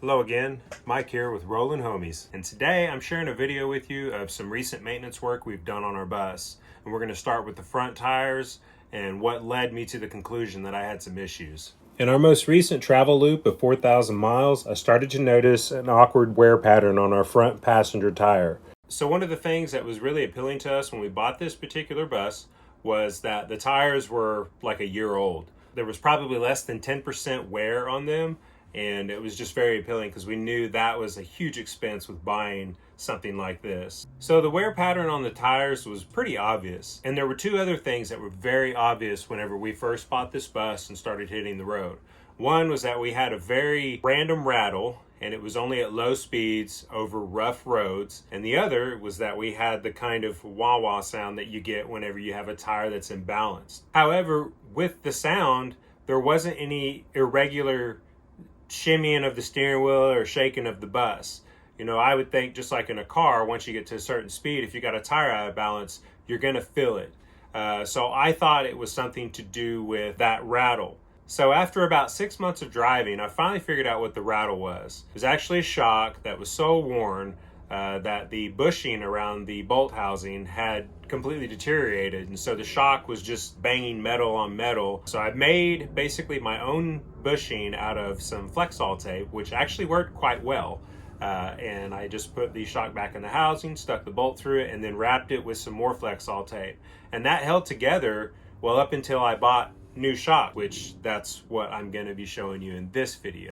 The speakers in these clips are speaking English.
Hello again, Mike here with Rollin' Homies, and today I'm sharing a video with you of some recent maintenance work we've done on our bus. And we're going to start with the front tires and what led me to the conclusion that I had some issues. In our most recent travel loop of 4,000 miles, I started to notice an awkward wear pattern on our front passenger tire. So one of the things that was really appealing to us when we bought this particular bus was that the tires were like a year old. There was probably less than 10% wear on them, and it was just very appealing because we knew that was a huge expense with buying something like this. So the wear pattern on the tires was pretty obvious, and there were two other things that were very obvious whenever we first bought this bus and started hitting the road. One was that we had a very random rattle, and it was only at low speeds over rough roads. And the other was that we had the kind of wah-wah sound that you get whenever you have a tire that's imbalanced. However, with the sound, there wasn't any irregular shimmying of the steering wheel or shaking of the bus. You know, I would think just like in a car, once you get to a certain speed, if you got a tire out of balance, you're gonna feel it. So I thought it was something to do with that rattle. So after about 6 months of driving, I finally figured out what the rattle was. It was actually a shock that was so worn that the bushing around the bolt housing had completely deteriorated, and so the shock was just banging metal on metal. So I made basically my own bushing out of some Flexall tape, which actually worked quite well. And I just put the shock back in the housing, stuck the bolt through it, and then wrapped it with some more Flexall tape. And that held together well up until I bought new shock, which that's what I'm going to be showing you in this video.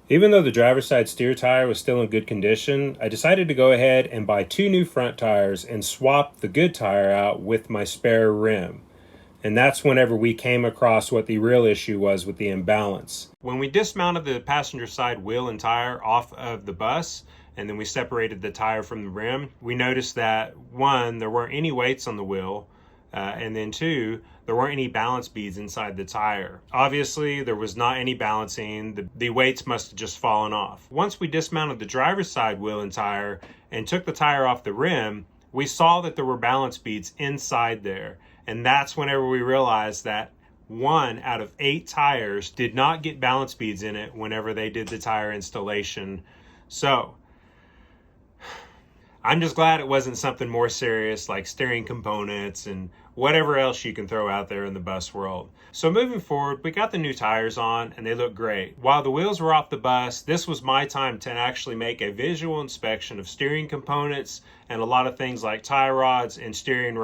Even though the driver's side steer tire was still in good condition, I decided to go ahead and buy two new front tires and swap the good tire out with my spare rim. And that's whenever we came across what the real issue was with the imbalance. When we dismounted the passenger side wheel and tire off of the bus, and then we separated the tire from the rim, we noticed that one, there weren't any weights on the wheel, and then two, there weren't any balance beads inside the tire. Obviously, there was not any balancing. The weights must have just fallen off. Once we dismounted the driver's side wheel and tire and took the tire off the rim, we saw that there were balance beads inside there. And that's whenever we realized that 1 out of 8 tires did not get balance beads in it whenever they did the tire installation. So I'm just glad it wasn't something more serious like steering components and whatever else you can throw out there in the bus world. So moving forward, we got the new tires on and they look great. While the wheels were off the bus, this was my time to actually make a visual inspection of steering components and a lot of things like tie rods and steering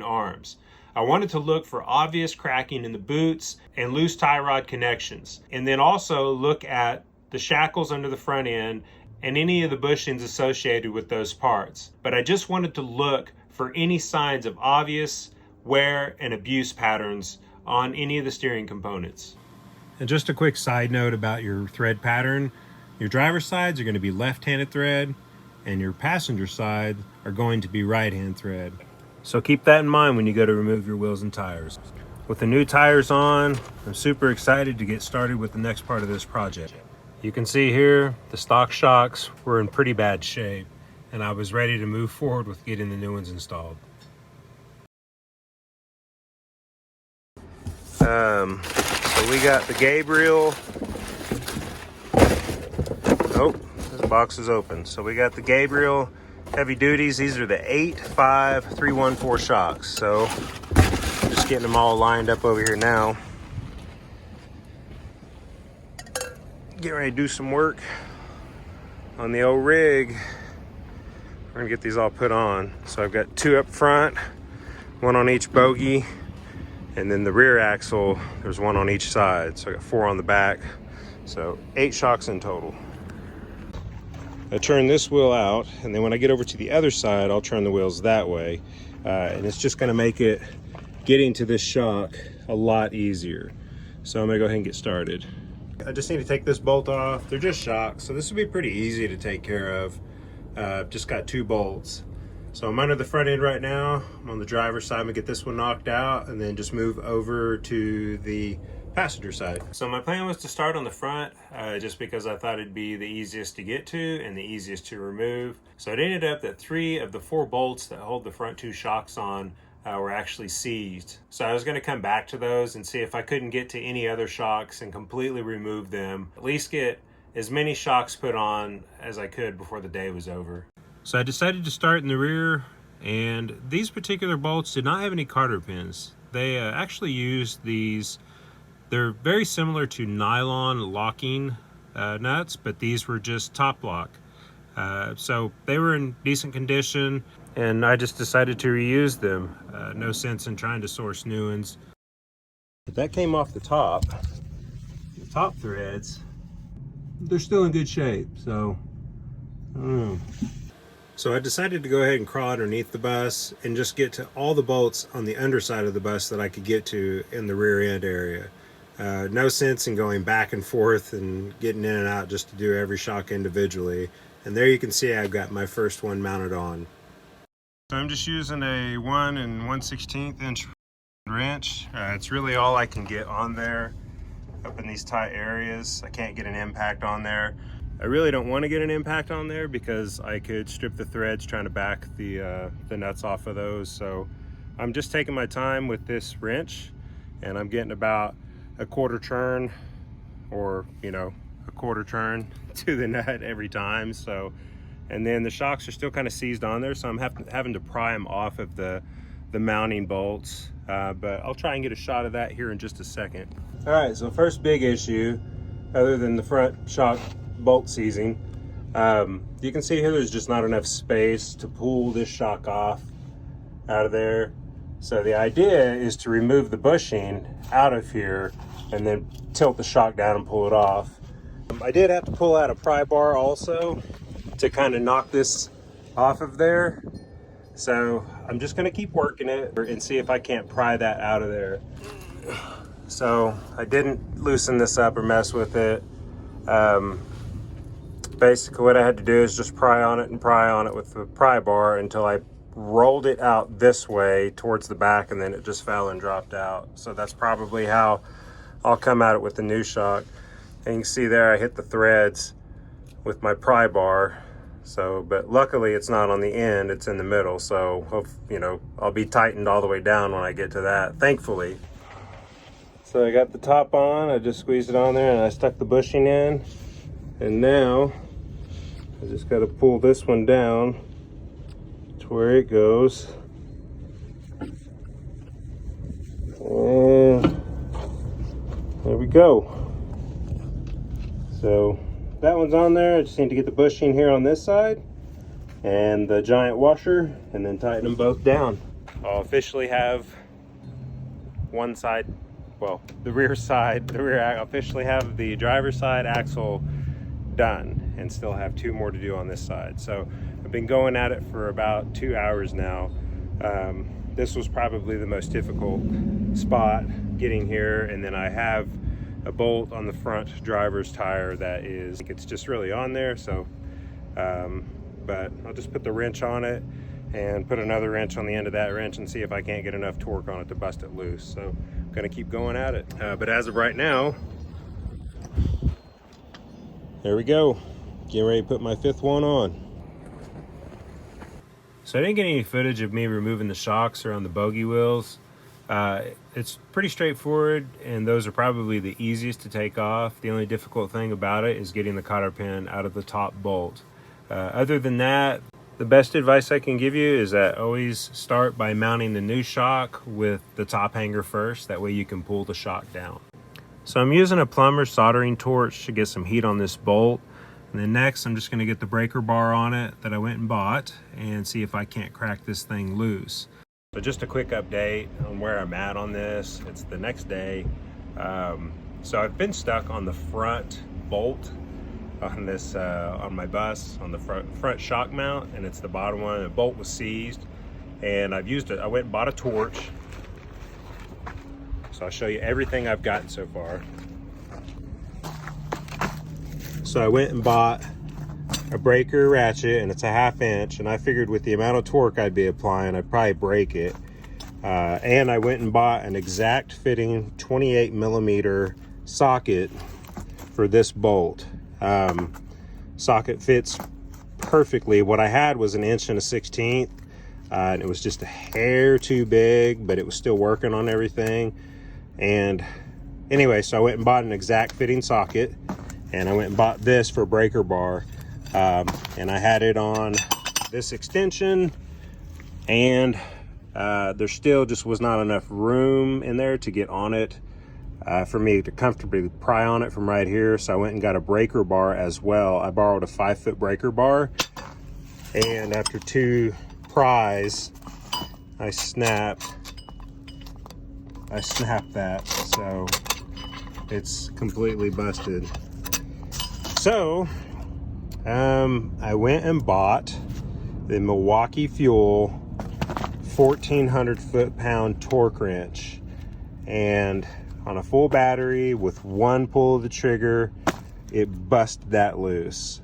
arms. I wanted to look for obvious cracking in the boots and loose tie rod connections, and then also look at the shackles under the front end and any of the bushings associated with those parts. But I just wanted to look for any signs of obvious wear and abuse patterns on any of the steering components. And just a quick side note about your thread pattern. Your driver's sides are going to be left-handed thread, and your passenger side are going to be right-hand thread. So keep that in mind when you go to remove your wheels and tires. With the new tires on, I'm super excited to get started with the next part of this project. You can see here, the stock shocks were in pretty bad shape, and I was ready to move forward with getting the new ones installed. So we got the Gabriel. Oh, this box is open. So we got the Gabriel heavy duties. These are the 85314 shocks. So just getting them all lined up over here now. Getting ready to do some work on the old rig. We're gonna get these all put on. So I've got 2 up front, 1 on each bogie, and then the rear axle, there's 1 on each side. So I got 4 on the back. So 8 shocks in total. I turn this wheel out, and then when I get over to the other side, I'll turn the wheels that way. And it's just gonna make it getting to this shock a lot easier. So I'm gonna go ahead and get started. I just need to take this bolt off. They're just shocks, so this will be pretty easy to take care of. Just got 2 bolts. So I'm under the front end right now. I'm on the driver's side. I'm gonna get this one knocked out and then just move over to the passenger side. So my plan was to start on the front just because I thought it'd be the easiest to get to and the easiest to remove. So it ended up that 3 of the 4 bolts that hold the front 2 shocks on were actually seized. So I was going to come back to those and see if I couldn't get to any other shocks and completely remove them, at least get as many shocks put on as I could before the day was over. So I decided to start in the rear, and these particular bolts did not have any cotter pins. They actually used these, they're very similar to nylon locking nuts, but these were just top lock. So they were in decent condition, and I just decided to reuse them. No sense in trying to source new ones. But that came off the top threads. They're still in good shape, so I don't know. So I decided to go ahead and crawl underneath the bus and just get to all the bolts on the underside of the bus that I could get to in the rear end area. No sense in going back and forth and getting in and out just to do every shock individually. And there you can see I've got my first one mounted on. So I'm just using a 1 1/16 inch wrench. It's really all I can get on there up in these tight areas. I can't get an impact on there. I really don't want to get an impact on there because I could strip the threads trying to back the nuts off of those. So I'm just taking my time with this wrench, and I'm getting about a quarter turn, or a quarter turn to the nut every time. So, and then the shocks are still kind of seized on there, so I'm having to pry them off of the mounting bolts. But I'll try and get a shot of that here in just a second. All right, so first big issue, other than the front shock bolt seizing, you can see here there's just not enough space to pull this shock off out of there. So the idea is to remove the bushing out of here and then tilt the shock down and pull it off. I did have to pull out a pry bar also to kind of knock this off of there. So I'm just gonna keep working it and see if I can't pry that out of there. So I didn't loosen this up or mess with it. Basically what I had to do is just pry on it with the pry bar until I rolled it out this way towards the back, and then it just fell and dropped out. So that's probably how I'll come at it with the new shock. And you can see there I hit the threads with my pry bar. So, but luckily it's not on the end, it's in the middle. So, I'll be tightened all the way down when I get to that, thankfully. So I got the top on, I just squeezed it on there and I stuck the bushing in. And now I just got to pull this one down to where it goes. And there we go. So that one's on there. I just need to get the bushing here on this side and the giant washer, and then tighten them both down. I'll officially have one side, well, the rear side, I'll officially have the driver's side axle done, and still have 2 more to do on this side. So I've been going at it for about 2 hours now. This was probably the most difficult spot, getting here, and then I have a bolt on the front driver's tire that is, it's just really on there. So but I'll just put the wrench on it and put another wrench on the end of that wrench and see if I can't get enough torque on it to bust it loose. So I'm gonna keep going at it. But as of right now, there we go. Getting ready to put my 5th one on. So I didn't get any footage of me removing the shocks around the bogey wheels. It's pretty straightforward, and those are probably the easiest to take off. The only difficult thing about it is getting the cotter pin out of the top bolt. Other than that, the best advice I can give you is that always start by mounting the new shock with the top hanger first. That way you can pull the shock down. So I'm using a plumber's soldering torch to get some heat on this bolt. And then next, I'm just going to get the breaker bar on it that I went and bought and see if I can't crack this thing loose. So just a quick update on where I'm at on this. It's the next day. So I've been stuck on the front bolt on this, on my bus, on the front shock mount, and it's the bottom one. The bolt was seized, and I went and bought a torch. So I'll show you everything I've gotten so far. So I went and bought a breaker ratchet, and it's a 1/2 inch, and I figured with the amount of torque I'd be applying, I'd probably break it. And I went and bought an exact fitting 28 millimeter socket for this bolt. Socket fits perfectly. What I had was 1 1/16", and it was just a hair too big, but it was still working on everything. And anyway, so I went and bought an exact fitting socket, and I went and bought this for breaker bar, and I had it on this extension, and there still just was not enough room in there to get on it for me to comfortably pry on it from right here. So I went and got a breaker bar as well. I borrowed a 5-foot breaker bar, and after 2 pries, I snapped that, so it's completely busted. So I went and bought the Milwaukee Fuel 1400 foot-pound torque wrench, and on a full battery with 1 pull of the trigger, it busted that loose.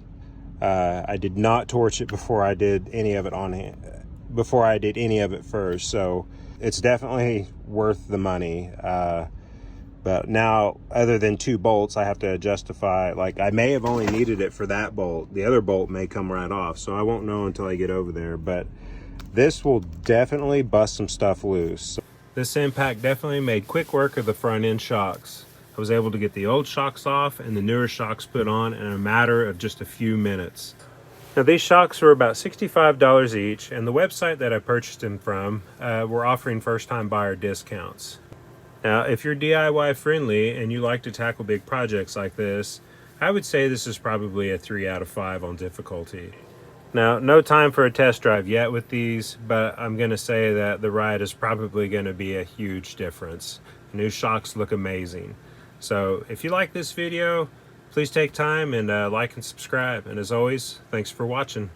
I did not torch it before I did any of it first, so it's definitely worth the money. But now, other than 2 bolts, I have to justify, like, I may have only needed it for that bolt. The other bolt may come right off, so I won't know until I get over there. But this will definitely bust some stuff loose. This impact definitely made quick work of the front end shocks. I was able to get the old shocks off and the newer shocks put on in a matter of just a few minutes. Now, these shocks were about $65 each, and the website that I purchased them from were offering first-time buyer discounts. Now, if you're DIY friendly and you like to tackle big projects like this, I would say this is probably a 3 out of 5 on difficulty. Now, no time for a test drive yet with these, but I'm going to say that the ride is probably going to be a huge difference. The new shocks look amazing. So if you like this video, please take time and like and subscribe. And as always, thanks for watching.